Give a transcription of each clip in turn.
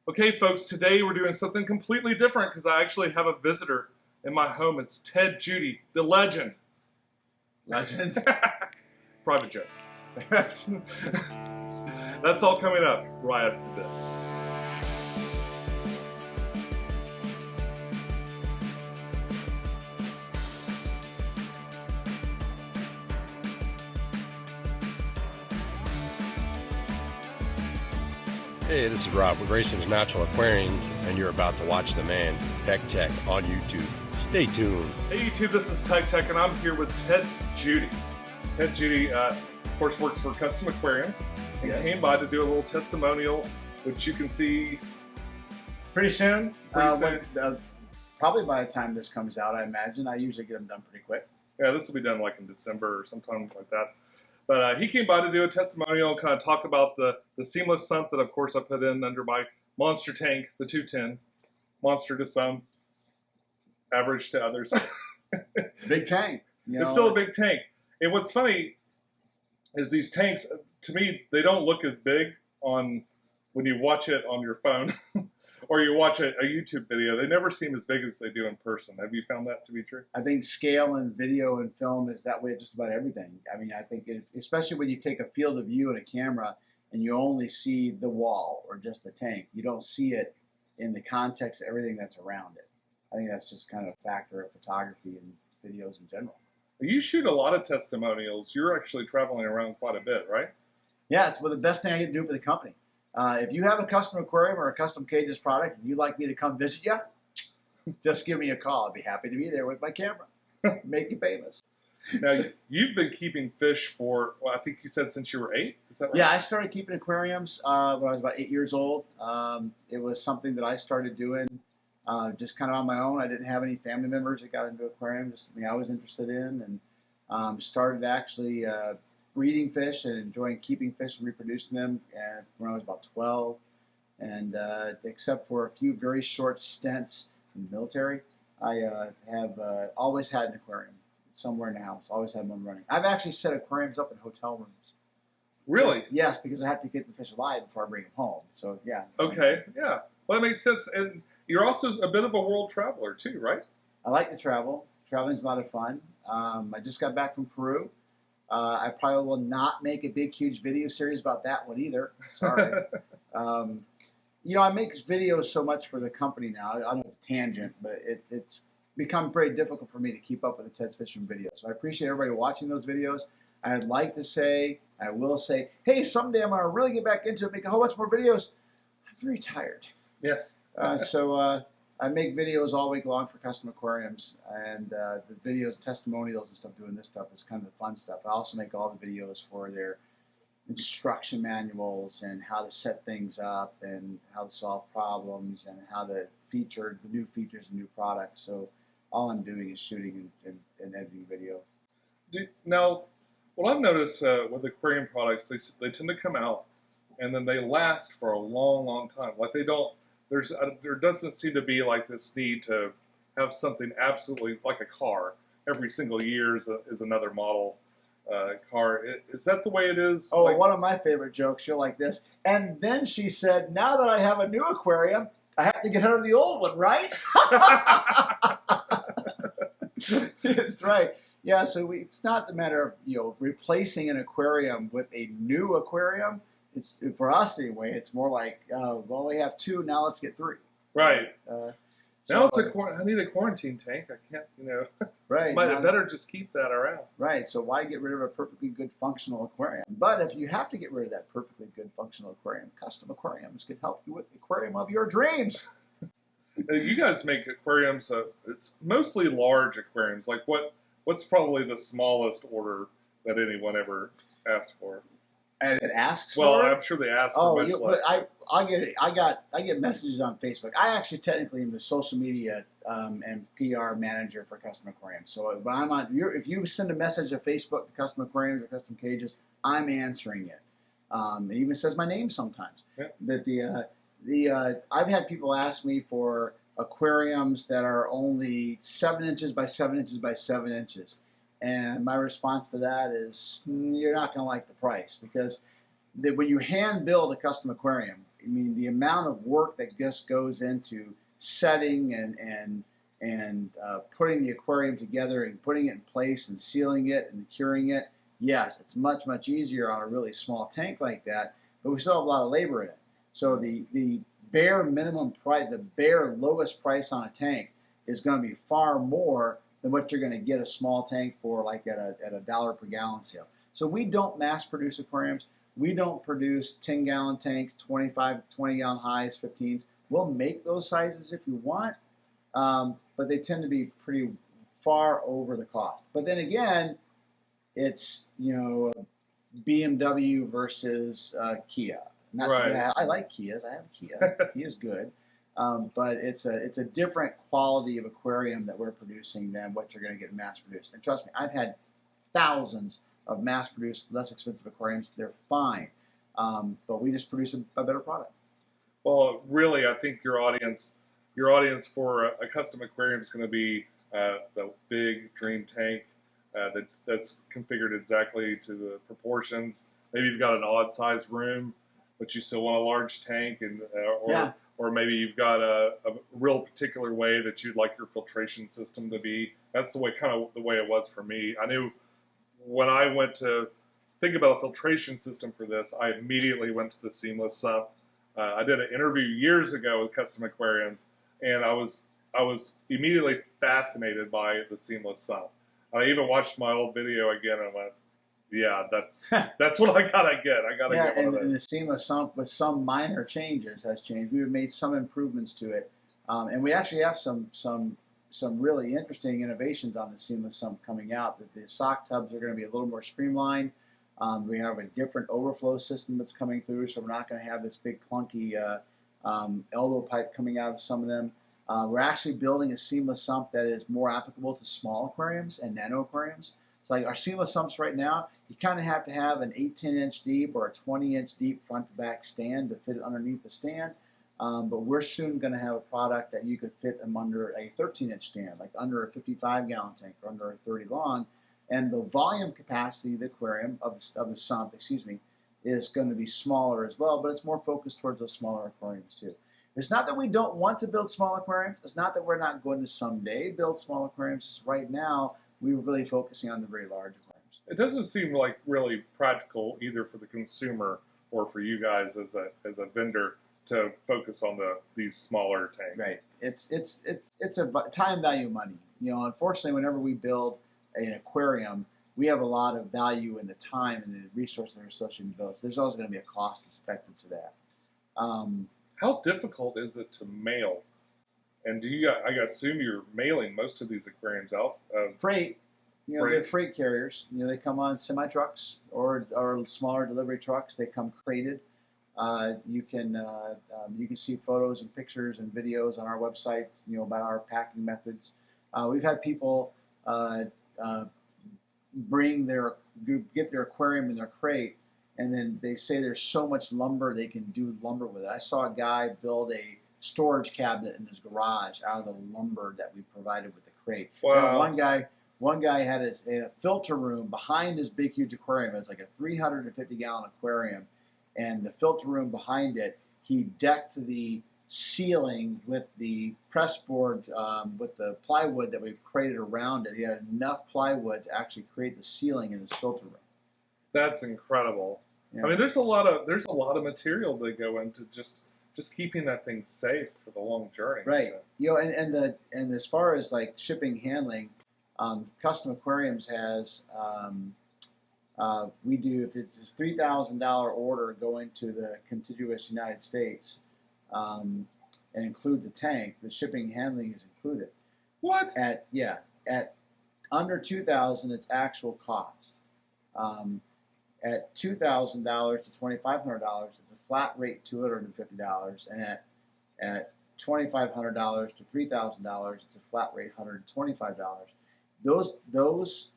Okay, folks, today we're doing something completely different because I actually have a visitor in my home. It's Ted Judy, the legend. Legend? Private joke. That's all coming up right after this. Hey, this is Rob with Grayson's Natural Aquariums, and you're about to watch the man, Pecktec, on YouTube. Stay tuned. Hey YouTube, this is Pecktec, and I'm here with Ted Judy. Ted Judy, of course, works for Custom Aquariums, and came by to do a little testimonial, which you can see Pretty soon. Pretty Probably by the time this comes out, I imagine. I usually get them done pretty quick. Yeah, this will be done like in December or sometime like that. But he came by to do a testimonial, kind of talk about the seamless sump that, of course, I put in under my monster tank, the 210. Monster to some, average to others. Big tank. It's still a big tank. And what's funny is these tanks, to me, they don't look as big when you watch it on your phone or you watch a YouTube video. They never seem as big as they do in person. Have you found that to be true? I think scale in video and film is that way at just about everything. I mean, I think especially when you take a field of view and a camera and you only see the wall or just the tank, you don't see it in the context of everything that's around it. I think that's just kind of a factor of photography and videos in general. You shoot a lot of testimonials. You're actually traveling around quite a bit, right? Yeah, it's the best thing I can do for the company. If you have a custom aquarium or a custom cages product and you'd like me to come visit you, just give me a call. I'd be happy to be there with my camera. Make you famous. Now, you've been keeping fish for, well, I think you said since you were 8? Is that right? Yeah, I started keeping aquariums when I was about 8 years old. It was something that I started doing just kind of on my own. I didn't have any family members that got into aquariums. Just something I was interested in, and started actually breeding fish and enjoying keeping fish and reproducing them when I was about 12. And except for a few very short stints in the military, I have always had an aquarium somewhere in the house. Always had one running. I've actually set aquariums up in hotel rooms. Really? Yes, because I have to get the fish alive before I bring them home. So yeah. Okay, yeah. Well, that makes sense. And you're also a bit of a world traveler too, right? I like to travel. Traveling's a lot of fun. I just got back from Peru. I probably will not make a big, huge video series about that one either. Sorry. You know, I make videos so much for the company now. I don't know if it's a tangent, but it's become very difficult for me to keep up with the Ted's Fishing videos. So I appreciate everybody watching those videos. I'd like to say, I will say, hey, someday I'm going to really get back into it, make a whole bunch more videos. I'm very tired. Yeah. So I make videos all week long for Custom Aquariums, and the videos, testimonials and stuff, doing this stuff is kind of the fun stuff. I also make all the videos for their instruction manuals and how to set things up and how to solve problems and how to feature the new features and new products. So all I'm doing is shooting and editing video. Now, what I've noticed with aquarium products, they tend to come out and then they last for a long, long time. Like they don't. There doesn't seem to be like this need to have something absolutely like a car. Every single year is another model car. Is that the way it is? Oh, one of my favorite jokes, you'll like this. And then she said, now that I have a new aquarium, I have to get rid of the old one, right? That's right. Yeah, so it's not the matter of replacing an aquarium with a new aquarium. It's for us anyway. It's more like, well, we have 2 now. Let's get 3. Right. Now I need a quarantine tank. I can't, Right. Might better just keep that around. Right. So why get rid of a perfectly good functional aquarium? But if you have to get rid of that perfectly good functional aquarium, Custom Aquariums can help you with the aquarium of your dreams. You guys make aquariums. It's mostly large aquariums. Like what's probably the smallest order that anyone ever asked for? And it asks well, for it? I'm sure they ask for much less. I get it. I get messages on Facebook. I actually technically am the social media and PR manager for Custom Aquariums. So when I'm on, if you send a message to Facebook to Custom Aquariums or Custom Cages, I'm answering it. It even says my name sometimes. Yeah. That I've had people ask me for aquariums that are only 7 inches by 7 inches by 7 inches. And my response to that is, you're not going to like the price, because when you hand build a custom aquarium, I mean, the amount of work that just goes into setting and putting the aquarium together and putting it in place and sealing it and curing it. Yes, it's much, much easier on a really small tank like that, but we still have a lot of labor in it. So the bare minimum price, the bare lowest price on a tank is going to be far more than what you're going to get a small tank for, like at a $1 per gallon sale. So we don't mass produce aquariums. We don't produce 10-gallon tanks, 25, 20-gallon highs, 15s. We'll make those sizes if you want, but they tend to be pretty far over the cost. But then again, it's, you know, BMW versus Kia. Not, Right. I like Kias. I have a Kia. Kia's good. But it's a different quality of aquarium that we're producing than what you're going to get mass produced. And trust me, I've had thousands of mass produced, less expensive aquariums. They're fine. But we just produce a better product. Well, really, I think your audience for a custom aquarium is going to be the big dream tank that's configured exactly to the proportions. Maybe you've got an odd size room, but you still want a large tank, and or maybe you've got a real particular way that you'd like your filtration system to be. That's the way it was for me. I knew when I went to think about a filtration system for this, I immediately went to the seamless sump. I did an interview years ago with Custom Aquariums, and I was immediately fascinated by the seamless sump. I even watched my old video again and went, yeah, that's what I gotta get. I gotta get one of those. And the seamless sump with some minor changes has changed. We've made some improvements to it, and we actually have some really interesting innovations on the seamless sump coming out. That the sock tubs are going to be a little more streamlined. We have a different overflow system that's coming through, so we're not going to have this big clunky elbow pipe coming out of some of them. We're actually building a seamless sump that is more applicable to small aquariums and nano aquariums. So like our seamless sumps right now, you kind of have to have an 8-10-inch deep or a 20-inch deep front to back stand to fit it underneath the stand. But we're soon going to have a product that you could fit them under a 13-inch stand, like under a 55-gallon tank or under a 30 long. And the volume capacity of the aquarium, of the sump, is going to be smaller as well, but it's more focused towards those smaller aquariums too. It's not that we don't want to build small aquariums. It's not that we're not going to someday build small aquariums. Right now, we're really focusing on the very large aquariums. It doesn't seem like really practical either for the consumer or for you guys as a vendor to focus on these smaller tanks. Right. It's a time value money. You know, unfortunately, whenever we build an aquarium, we have a lot of value in the time and the resources that are associated with those. There's always going to be a cost expected to that. How difficult is it to mail? And I assume you're mailing most of these aquariums out? Freight. You know, they're freight carriers. You know, they come on semi trucks or smaller delivery trucks. They come crated. You can see photos and pictures and videos on our website, you know, about our packing methods. We've had people get their aquarium in their crate, and then they say there's so much lumber they can do lumber with it. I saw a guy build a storage cabinet in his garage out of the lumber that we provided with the crate. Wow. One guy had a filter room behind his big huge aquarium. It was like a 350-gallon aquarium, and the filter room behind it, he decked the ceiling with the press board, with the plywood that we've created around it. He had enough plywood to actually create the ceiling in his filter room. That's incredible. Yeah. I mean, there's a lot of material that go into just keeping that thing safe for the long journey. Right. You know, and as far as like shipping, handling, Custom Aquariums has we do, if it's a $3,000 order going to the contiguous United States, and includes a tank, the shipping and handling is included. What? At under $2,000, it's actual cost. At $2,000 to $2,500, it's a flat rate $250, and at $2,500 to $3,000, it's a flat rate $125. Those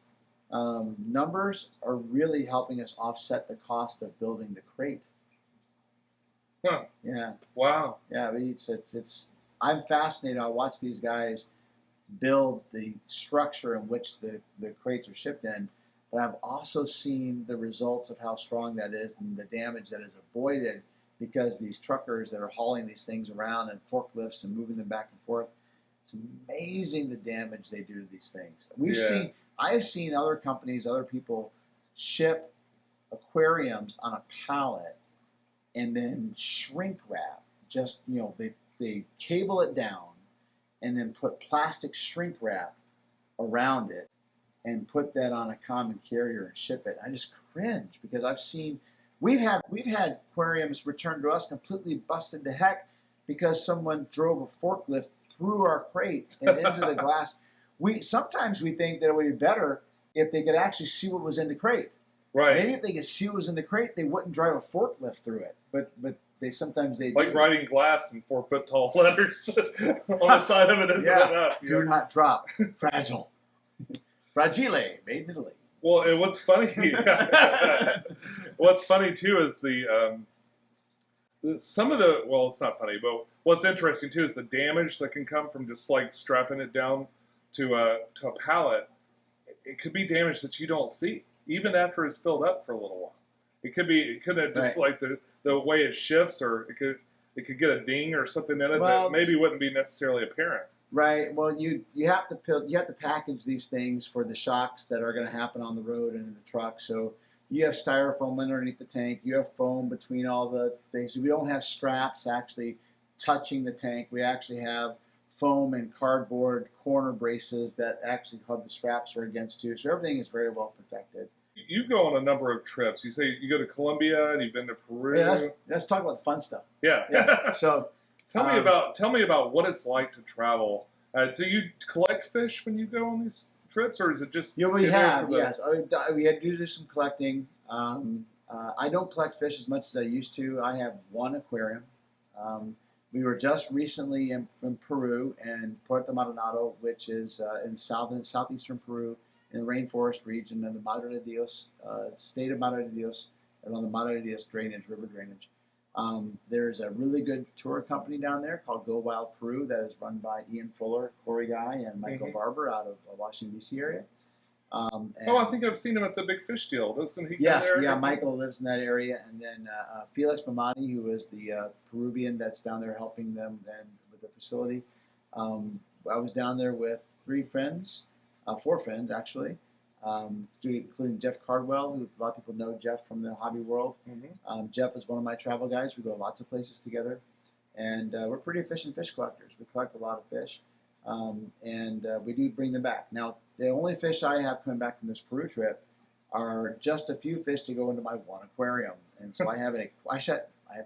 numbers are really helping us offset the cost of building the crate. Huh. Yeah. Wow. Yeah, it's. I'm fascinated. I watch these guys build the structure in which the crates are shipped in, but I've also seen the results of how strong that is and the damage that is avoided because these truckers that are hauling these things around and forklifts and moving them back and forth, it's amazing the damage they do to these things. I've seen other companies, other people ship aquariums on a pallet and then shrink wrap. Just, they cable it down and then put plastic shrink wrap around it and put that on a common carrier and ship it. I just cringe because we've had aquariums returned to us completely busted to heck because someone drove a forklift through our crate and into the glass. Sometimes we think that it would be better if they could actually see what was in the crate. Right. Maybe if they could see what was in the crate, they wouldn't drive a forklift through it. But sometimes they like do. writing glass in 4-foot tall letters on the side of it, isn't enough? Do not drop. Fragile. Fragile, made in Italy. Well, and what's funny too is some of the, well, it's not funny, but what's interesting too is the damage that can come from just like strapping it down to a pallet. It could be damage that you don't see even after it's filled up for a little while. It could have just like the way it shifts, or it could get a ding or something in it that maybe wouldn't be necessarily apparent. Right. Well, you have to package these things for the shocks that are going to happen on the road and in the truck. So you have styrofoam underneath the tank. You have foam between all the things. We don't have straps actually touching the tank. We actually have foam and cardboard corner braces that actually have the straps are against too. So everything is very well protected. You go on a number of trips. You say you go to Colombia and you've been to Peru. Yeah, let's talk about the fun stuff. Yeah. So tell me about what it's like to travel. Do you collect fish when you go on these trips, or is it just? Yeah, we have. Yes, we had to do some collecting. I don't collect fish as much as I used to. I have one aquarium. We were just recently in Peru and Puerto Maldonado, which is in southeastern Peru, in the rainforest region in the Madre de Dios, state of Madre de Dios, and on the Madre de Dios river drainage. There's a really good tour company down there called Go Wild Peru that is run by Ian Fuller, Corey Guy, and Michael Barber out of Washington, D.C. area. I think I've seen him at the Big Fish Deal. Doesn't he? Yes, there? yeah, Michael lives in that area. And then Felix Mamani, who is the Peruvian that's down there helping them and with the facility. I was down there with four friends actually, including Jeff Cardwell, who a lot of people know Jeff from the hobby world. Jeff is one of my travel guys. We go lots of places together, and we're pretty efficient fish collectors. We collect a lot of fish, and we do bring them back. Now, the only fish I have coming back from this Peru trip are just a few fish to go into my one aquarium, and so I have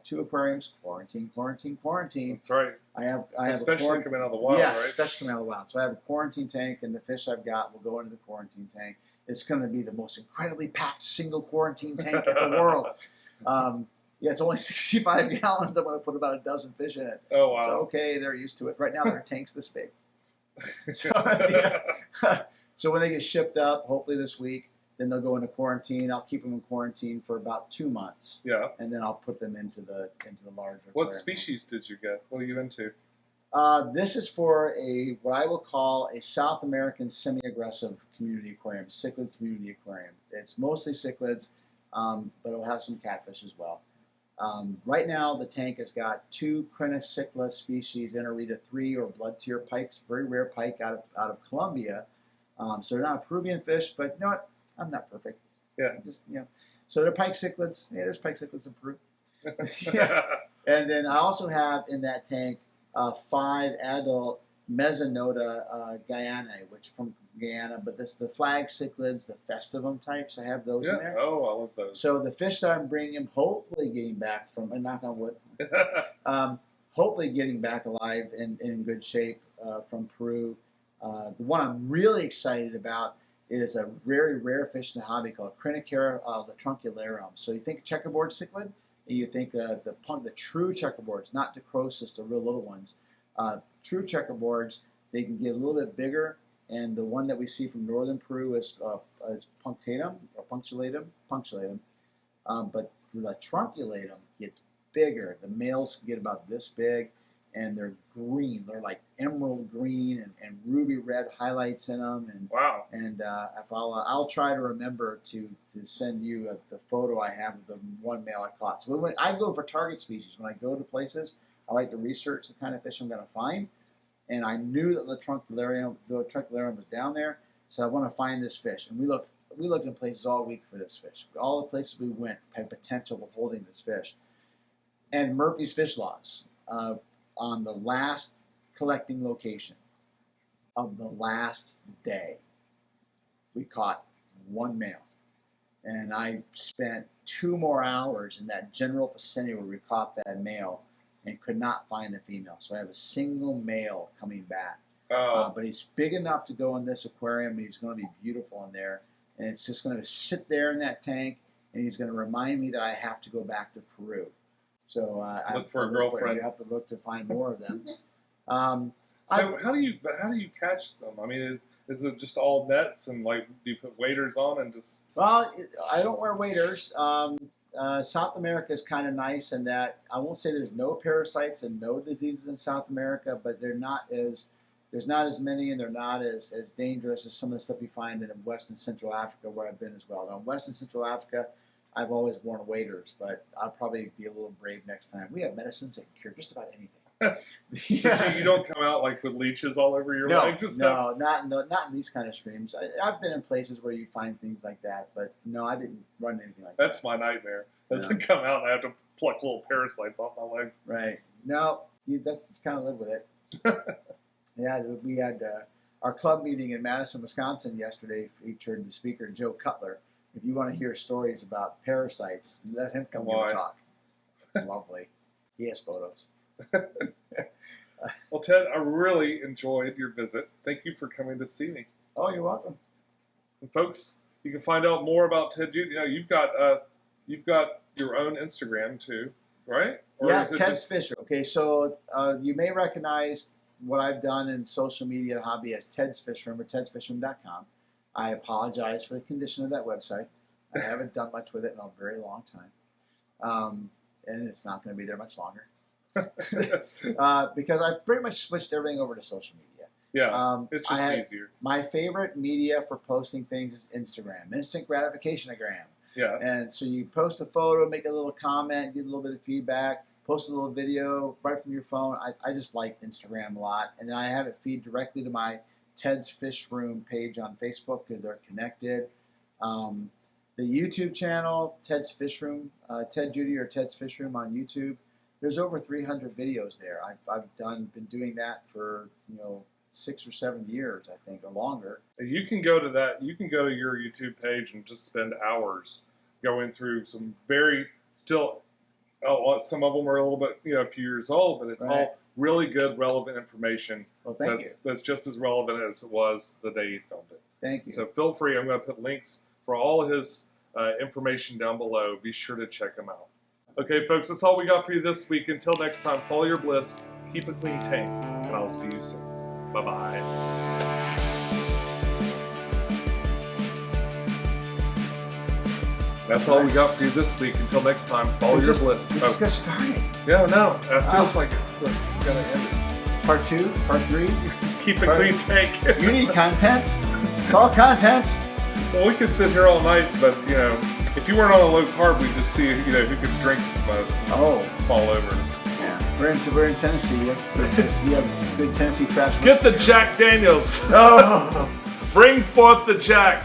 two aquariums. Quarantine. That's right. I have especially coming out of the wild, yes, right? especially coming out of the wild. So I have a quarantine tank, and the fish I've got will go into the quarantine tank. It's going to be the most incredibly packed single quarantine tank in the world. It's only 65 gallons. I'm going to put about a dozen fish in it. Oh, wow. So, okay, they're used to it. Right now, their tank's this big. So when they get shipped up, hopefully this week, then they'll go into quarantine. I'll keep them in quarantine for about 2 months. Yeah. And then I'll put them into the larger. What species did you get? What are you into? This is for what I will call a South American semi-aggressive community aquarium, cichlid community aquarium. It's mostly cichlids, but it'll have some catfish as well. Right now, the tank has got 2 Crenocicla species, Inarita 3 or blood tear pikes, very rare pike out of Colombia. So they're not a Peruvian fish, but you know what? I'm not perfect. Yeah. So they're pike cichlids. Yeah, there's pike cichlids in Peru. Yeah. And then I also have in that tank 5 adult Mesonoda Guyanae, which from Guyana, but the flag cichlids, the festivum types, I have those in there. Oh, I love those. So the fish that I'm bringing, hopefully getting back from, and knock on wood, hopefully getting back alive and in good shape from Peru. The one I'm really excited about is a very rare fish in the hobby called Crinocara latruncularum. So you think checkerboard cichlid, and you think the true checkerboards, not Dicrosis, the real little ones. True checkerboards, they can get a little bit bigger, and the one that we see from northern Peru is punctatum or punctulatum. But latrunculatum gets bigger. The males can get about this big, and they're green. They're like emerald green and ruby red highlights in them. And Wow. and if I'll try to remember to send you the photo I have of the one male I caught. So when I go for target species, when I go to places, I like to research the kind of fish I'm going to find. And I knew that the truncularum was down there, so I want to find this fish. And we looked in places all week for this fish. All the places we went had potential of holding this fish. And Murphy's Fish Laws, on the last collecting location of the last day, we caught one male. And I spent 2 more hours in that general vicinity where we caught that male and could not find the female. So I have a single male coming back. Oh. But he's big enough to go in this aquarium, and he's going to be beautiful in there. And it's just going to sit there in that tank, and he's going to remind me that I have to go back to Peru. So look for a girlfriend. You have to look to find more of them. So how do you catch them? I mean, is it just all nets and like do you put waders on and just? Well, I don't wear waders. South America is kind of nice in that I won't say there's no parasites and no diseases in South America, but there's not as many, and they're not as dangerous as some of the stuff you find in West and Central Africa, where I've been as well. Now, in West and Central Africa, I've always worn waders, but I'll probably be a little brave next time. We have medicines that can cure just about anything. You don't come out like with leeches all over your legs and stuff? No, not in these kind of streams. I've been in places where you find things like that, but no, I didn't run anything like that. That's my nightmare. Doesn't come out and I have to pluck little parasites off my leg. Right. No, that's kind of live with it. Yeah, we had our club meeting in Madison, Wisconsin yesterday featured the speaker, Joe Cutler. If you want to hear stories about parasites, let him come here and talk. It's lovely. He has photos. Well, Ted, I really enjoyed your visit. Thank you for coming to see me. Oh, you're welcome. And folks, you can find out more about Ted Judy. You know, you've got your own Instagram too, right? Or yeah, is it Ted's just... Fisher. Okay, so you may recognize what I've done in social media hobby as Ted's Fish Room or tedsfishroom.com. I apologize for the condition of that website. I haven't done much with it in a very long time. And it's not going to be there much longer. Because I've pretty much switched everything over to social media. Yeah, it's just easier. My favorite media for posting things is Instagram, instant gratification-agram. Yeah. And so you post a photo, make a little comment, get a little bit of feedback, post a little video right from your phone. I just like Instagram a lot. And then I have it feed directly to my Ted's Fish Room page on Facebook because they're connected. The YouTube channel, Ted's Fish Room, Ted Judy or Ted's Fish Room on YouTube. There's over 300 videos there. I've been doing that for 6 or 7 years, I think, or longer. You can go to that. You can go to your YouTube page and just spend hours going through some very still. Some of them are a little bit a few years old, but it's all really good, relevant information. Well, thank you. That's just as relevant as it was the day you filmed it. Thank you. So feel free. I'm going to put links for all of his information down below. Be sure to check him out. Okay, folks, that's all we got for you this week. Until next time, follow your bliss, keep a clean tank, and I'll see you soon. Bye-bye. That's all we got for you this week. Until next time, follow your bliss. We just got started. Yeah, no, that feels like it's gonna end it. Part 2, Part 3. Keep a clean tank. You need content. It's all content. Well, we could sit here all night, but if you weren't on a low carb, we'd just see who could drink the most. Oh, fall over. Yeah, we're in Tennessee. You have good Tennessee trash. Get the Jack Daniels. Oh, Bring forth the Jack.